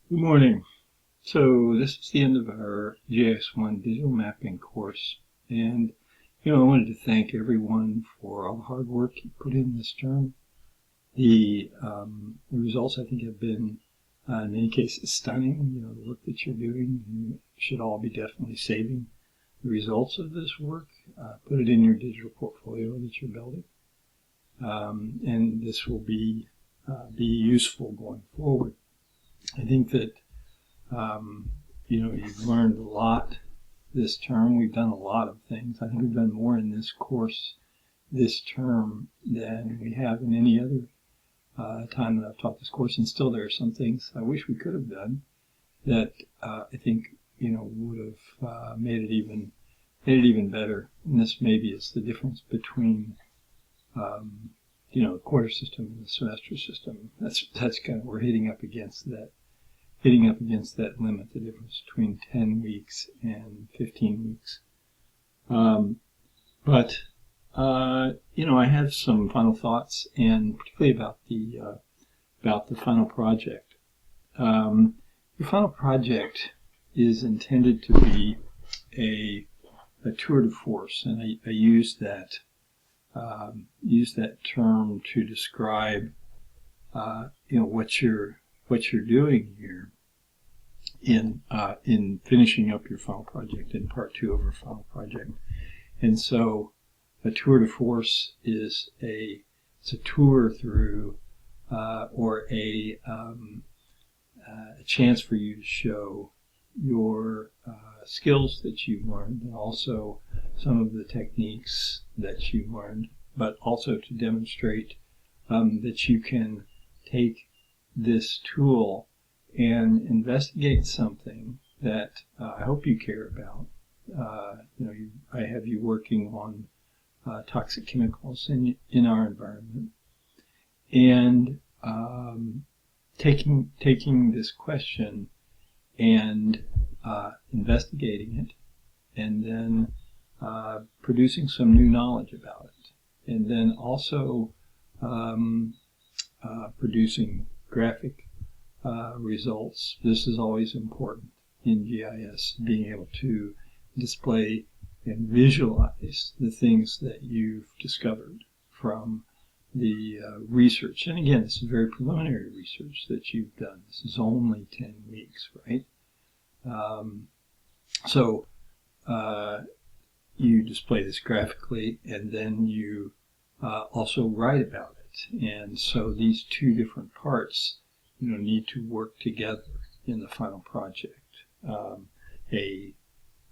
Good morning. So this is the end of our GIS1 digital mapping course. And, I wanted to thank everyone for all the hard work you put in this term. The results, I think, have been, in many cases, stunning. The work that you're doing, you should all be definitely saving the results of this work. Put it in your digital portfolio that you're building. And this will be useful going forward. I think that you've learned a lot this term. We've done a lot of things. I think we've done more in this course this term than we have in any other time that I've taught this course. And still, there are some things I wish we could have done that I think would have made it even better. And this maybe is the difference between the quarter system and the semester system. That's kind of, we're hitting up against that limit, the difference between 10 weeks and 15 weeks. But I have some final thoughts, and particularly about the final project. Your final project is intended to be a tour de force, and I use that term to describe what you're doing here in finishing up your final project in part 2 of our final project. And so a tour de force is a tour through or a chance for you to show your skills that you've learned, and also some of the techniques that you've learned, but also to demonstrate that you can take this tool and investigate something that I hope you care about. I have you working on toxic chemicals in our environment, and taking this question and investigating it, and then producing some new knowledge about it, and then also producing graphic results. This is always important in GIS, being able to display and visualize the things that you've discovered from the research. And again, this is very preliminary research that you've done. This is only 10 weeks, right? So you display this graphically, and then you also write about it. And so these two different parts need to work together in the final project. A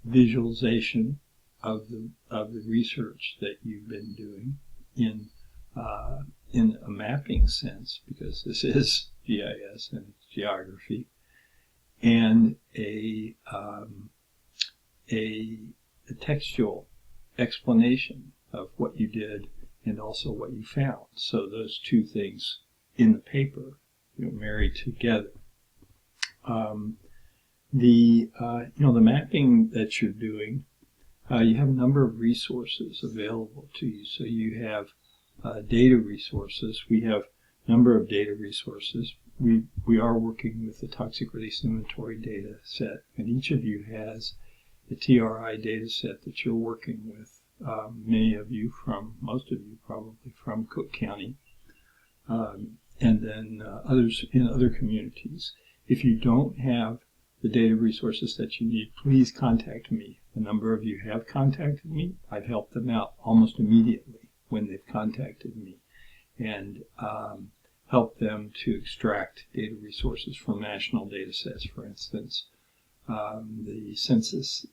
visualization of the research that you've been doing in a mapping sense, because this is GIS and it's geography, and a textual explanation of what you did and also what you found. So those two things in the paper married together. The mapping that you're doing, you have a number of resources available to you. So you have data resources. We have a number of data resources. We are working with the toxic release inventory data set, and each of you has the TRI data set that you're working with. Most of you probably from Cook County, and then others in other communities. If you don't have the data resources that you need, please contact me. A number of you have contacted me. I've helped them out almost immediately when they've contacted me, and helped them to extract data resources from national data sets, for instance, the census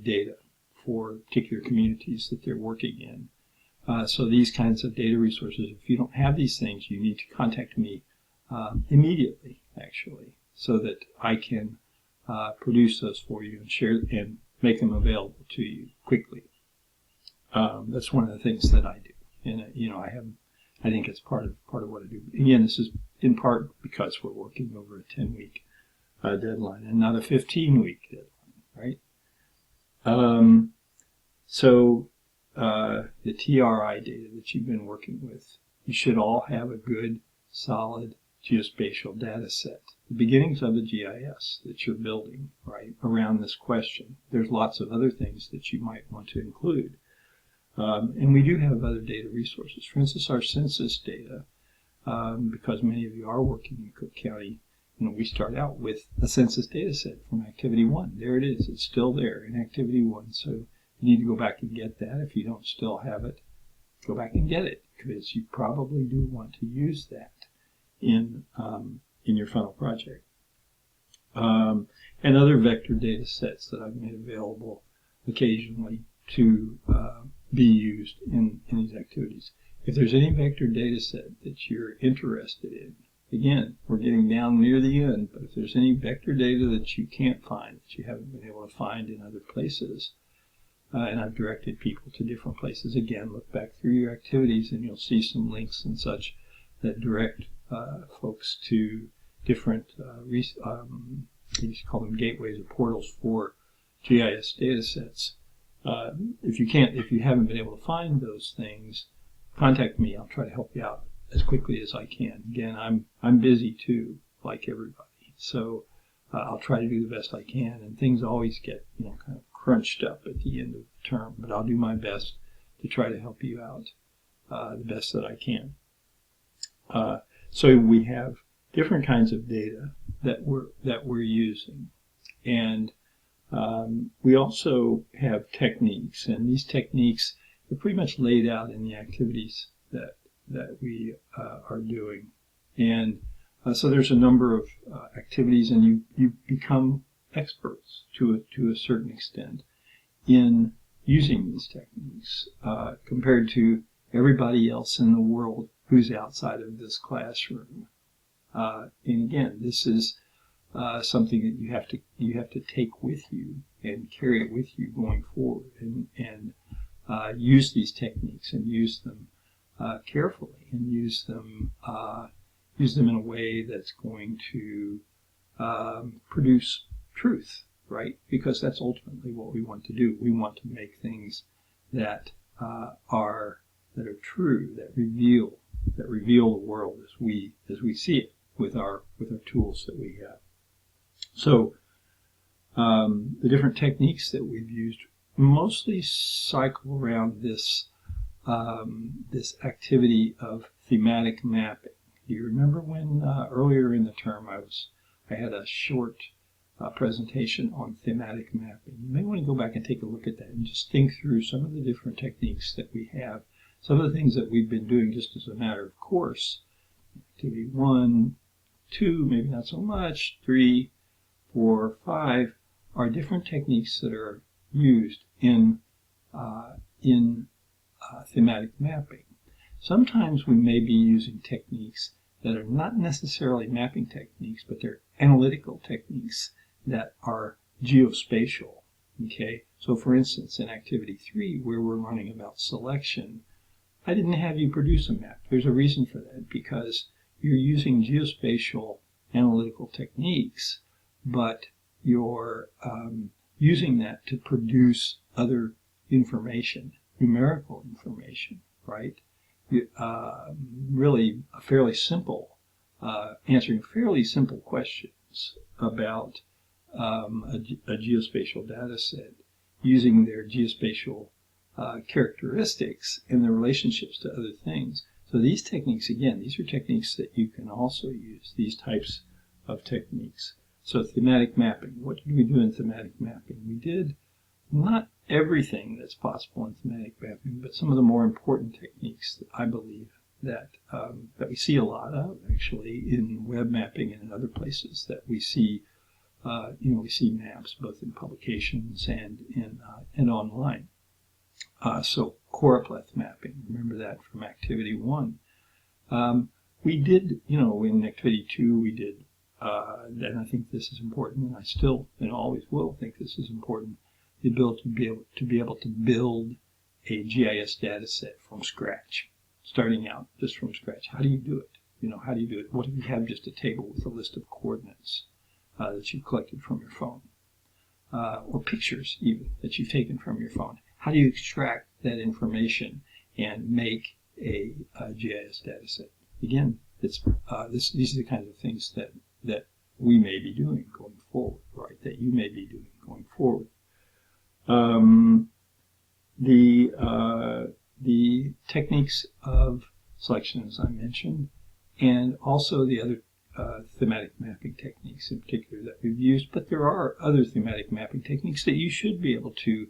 data for particular communities that they're working in. So these kinds of data resources, if you don't have these things, you need to contact me immediately, actually, so that I can produce those for you and share and make them available to you quickly. That's one of the things that I do, and I think it's part of what I do. Again, this is in part because we're working over a 10-week deadline and not a 15-week deadline, right? So the TRI data that you've been working with, you should all have a good, solid geospatial data set the beginnings of a GIS that you're building, right, around this question. There's lots of other things that you might want to include. And we do have other data resources. For instance, our census data, because many of you are working in Cook County, we start out with a census data set from Activity 1. There it is. It's still there in Activity 1. So you need to go back and get that. If you don't still have it, go back and get it, because you probably do want to use that in your funnel project. And other vector data sets that I've made available occasionally to be used in these activities. If there's any vector data set that you're interested in, again, we're getting down near the end, but if there's any vector data that you can't find, that you haven't been able to find in other places, and I've directed people to different places, again, look back through your activities and you'll see some links and such that direct folks to different, you just call them gateways or portals for GIS data sets. If you haven't been able to find those things, contact me. I'll try to help you out as quickly as I can. Again, I'm busy too, like everybody. So I'll try to do the best I can, and things always get kind of crunched up at the end of the term. But I'll do my best to try to help you out the best that I can. So we have different kinds of data that we're using, and we also have techniques, and these techniques are pretty much laid out in the activities that we are doing. And so there's a number of activities, and you become experts to a certain extent in using these techniques compared to everybody else in the world who's outside of this classroom. And again, this is something that you have to take with you and carry it with you going forward, and use these techniques and use them carefully, and use them in a way that's going to produce truth, right? Because that's ultimately what we want to do. We want to make things that are true, that reveal the world as we see it with our tools that we have. So the different techniques that we've used mostly cycle around this activity of thematic mapping. Do you remember when earlier in the term I had a short presentation on thematic mapping? You may want to go back and take a look at that and just think through some of the different techniques that we have, some of the things that we've been doing just as a matter of course. Activity 1, 2, maybe not so much, 3, 4, 5 are different techniques that are used in thematic mapping. Sometimes we may be using techniques that are not necessarily mapping techniques, but they're analytical techniques that are geospatial. Okay, so for instance, in Activity 3, where we're learning about selection, I didn't have you produce a map. There's a reason for that, because you're using geospatial analytical techniques, but you're using that to produce other information, numerical information, right? Really a fairly simple, answering fairly simple questions about a geospatial data set, using their geospatial characteristics and their relationships to other things. So these techniques, again, these are techniques that you can also use, these types of techniques. So thematic mapping, what did we do in thematic mapping? We did not everything that's possible in thematic mapping, but some of the more important techniques that I believe that we see a lot of, actually, in web mapping and in other places that we see, we see maps both in publications and online. So choropleth mapping, remember that from Activity 1. We did, in Activity 2, we did, and I think this is important, and I still and always will think this is important, the ability to be able to build a GIS data set from scratch, starting out just from scratch. How do you do it? How do you do it? What if you have just a table with a list of coordinates that you've collected from your phone, or pictures even that you've taken from your phone? How do you extract that information and make a GIS data set? Again, these are the kinds of things that we may be doing going forward, right? That you may be doing going forward. The techniques of selection, as I mentioned, and also the other thematic mapping techniques in particular that we've used, but there are other thematic mapping techniques that you should be able to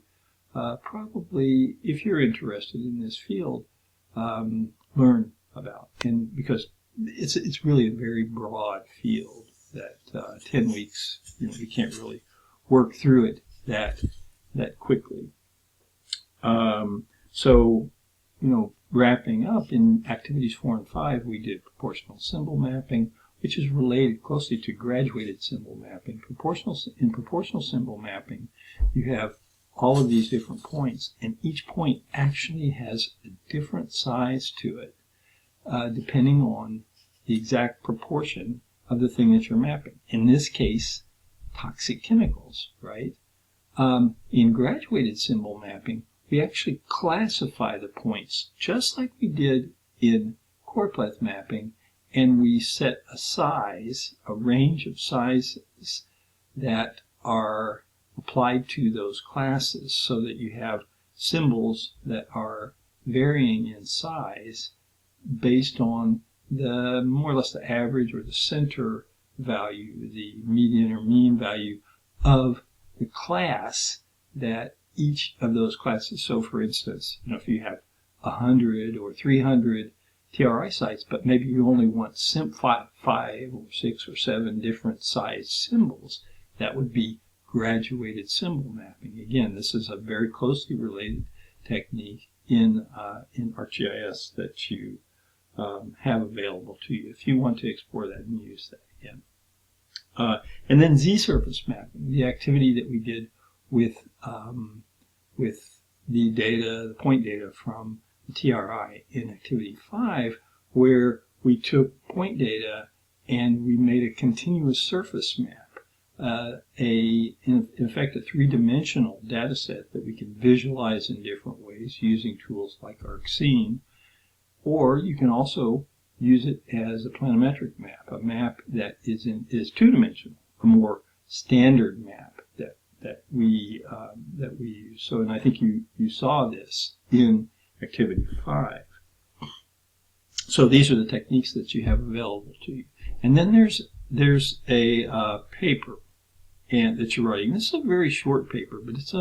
probably, if you're interested in this field, learn about. And because it's really a very broad field that 10 weeks, you can't really work through it that quickly. So, wrapping up in activities 4 and 5, we did proportional symbol mapping, which is related closely to graduated symbol mapping. In proportional symbol mapping, you have all of these different points, and each point actually has a different size to it, depending on the exact proportion of the thing that you're mapping. In this case, toxic chemicals, right? In graduated symbol mapping, we actually classify the points just like we did in choropleth mapping, and we set a range of sizes that are applied to those classes so that you have symbols that are varying in size based on the more or less the average or the center value, the median or mean value of the class that each of those classes. So for instance, if you have 100 or 300 TRI sites, but maybe you only want 5 or 6 or 7 different size symbols, that would be graduated symbol mapping. Again, this is a very closely related technique in ArcGIS that you have available to you if you want to explore that and use that again. And then Z-surface mapping, the activity that we did with the data, the point data from the TRI in activity 5, where we took point data and we made a continuous surface map, in effect a three-dimensional data set that we can visualize in different ways using tools like ArcScene, or you can also use it as a planimetric map, a map that is two-dimensional, a more standard map that we use. So, and I think you saw this in activity 5. So these are the techniques that you have available to you. And then there's a paper that you're writing. This is a very short paper, but it's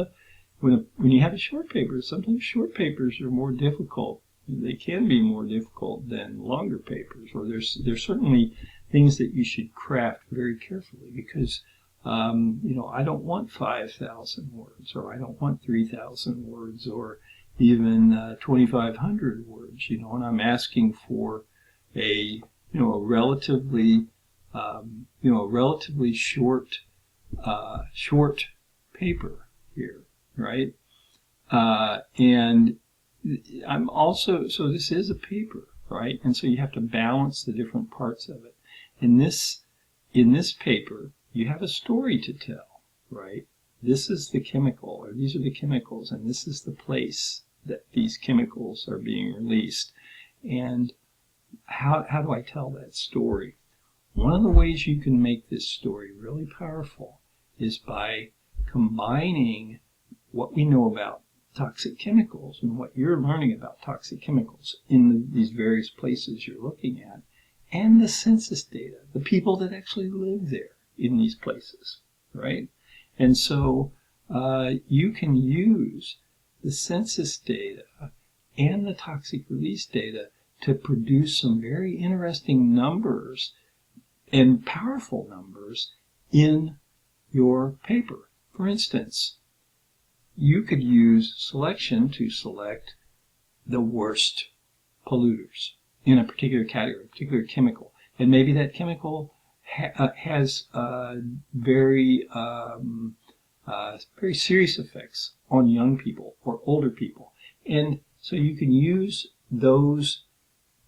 when you have a short paper, sometimes short papers are more difficult. They can be more difficult than longer papers, or there's certainly things that you should craft very carefully because I don't want 5,000 words, or I don't want 3,000 words, or even 2,500 words. And I'm asking for a relatively short paper here, right? And I'm also, so this is a paper, right? And so you have to balance the different parts of it. In this paper, you have a story to tell, right? This is the chemical, or these are the chemicals, and this is the place that these chemicals are being released. And how do I tell that story? One of the ways you can make this story really powerful is by combining what we know about toxic chemicals and what you're learning about toxic chemicals in these various places you're looking at, and the census data, the people that actually live there in these places, right? And so you can use the census data and the toxic release data to produce some very interesting numbers and powerful numbers in your paper. For instance, you could use selection to select the worst polluters in a particular category, a particular chemical. And maybe that chemical has very serious effects on young people or older people. And so you can use those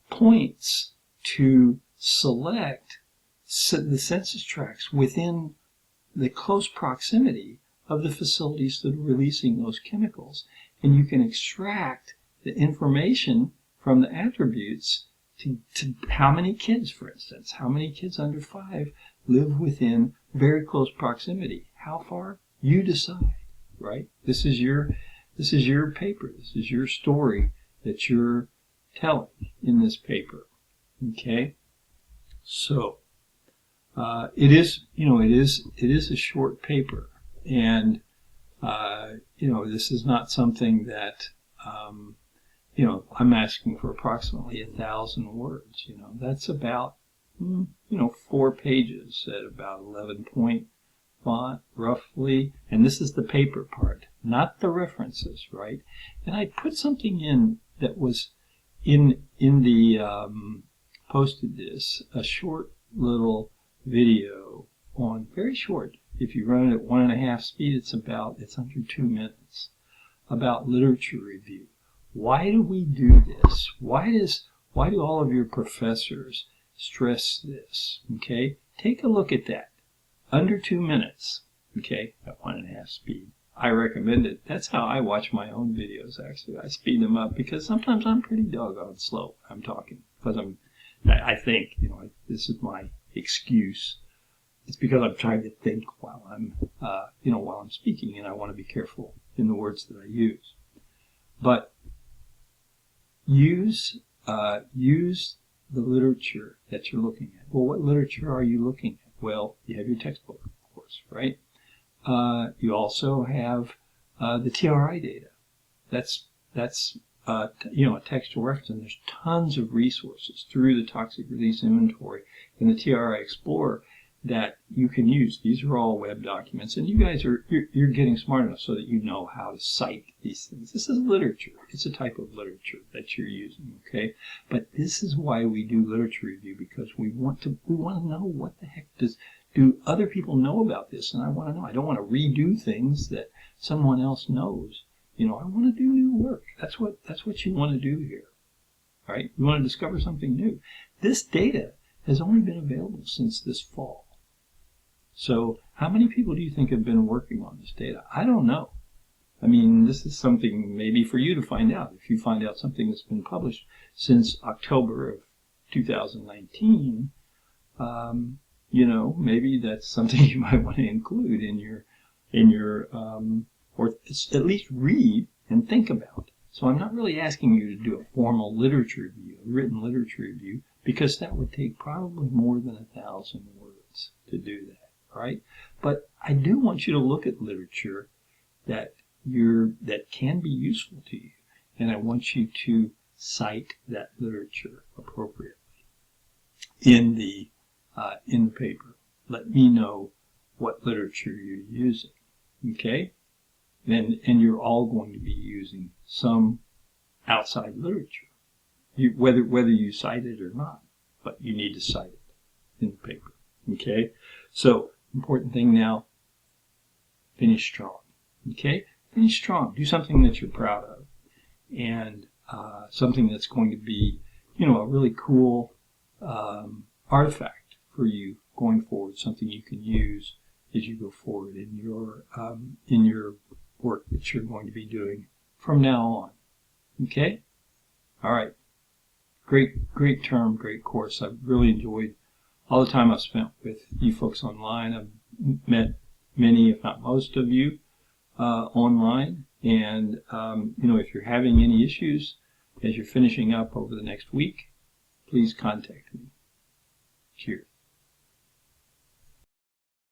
points to select the census tracts within the close proximity of the facilities that are releasing those chemicals. And you can extract the information from the attributes to how many kids, for instance, how many kids under 5 live within very close proximity. How far? You decide, right? This is your paper. This is your story that you're telling in this paper. Okay? So it is a short paper, and this is not something that I'm asking for approximately 1,000 words. That's about 4 pages at about 11-point font, roughly. And this is the paper part, not the references, right? And I put something in that was in the posted this, a short little video on, very short. If you run it at 1.5 speed, it's under 2 minutes, about literature review. Why do we do this? Why do all of your professors stress this? Okay, take a look at that. Under 2 minutes. Okay, at 1.5 speed. I recommend it. That's how I watch my own videos. Actually, I speed them up because sometimes I'm pretty doggone slow. I'm talking because I think this is my excuse. It's because I'm trying to think while I'm speaking, and I want to be careful in the words that I use. But use the literature that you're looking at. Well, what literature are you looking at? Well, you have your textbook, of course, right? You also have the TRI data. That's a textual reference, and there's tons of resources through the Toxic Release Inventory and the TRI Explorer that you can use. These are all web documents, and you guys you're getting smart enough so that you know how to cite these things. This is literature. It's a type of literature that you're using, okay? But this is why we do literature review, because we want to know what the heck do other people know about this, and I want to know. I don't want to redo things that someone else knows. I want to do new work. That's what you want to do here, right? You want to discover something new. This data has only been available since this fall. So how many people do you think have been working on this data? I don't know. I mean, this is something maybe for you to find out. If you find out something that's been published since October of 2019, maybe that's something you might want to include in your or at least read and think about. So I'm not really asking you to do a formal literature review, a written literature review, because that would take probably more than 1,000 words to do that, right? But I do want you to look at literature that can be useful to you, and I want you to cite that literature appropriately in the paper. Let me know what literature you're using, okay? And you're all going to be using some outside literature, whether you cite it or not, but you need to cite it in the paper, okay? So, important thing now, finish strong, okay? Finish strong. Do something that you're proud of, and something that's going to be, a really cool artifact for you going forward, something you can use as you go forward in your work that you're going to be doing from now on. Okay? All right. Great term, great course. I've really enjoyed all the time I've spent with you folks online. I've met many, if not most of you, online. And, if you're having any issues as you're finishing up over the next week, please contact me. Cheers.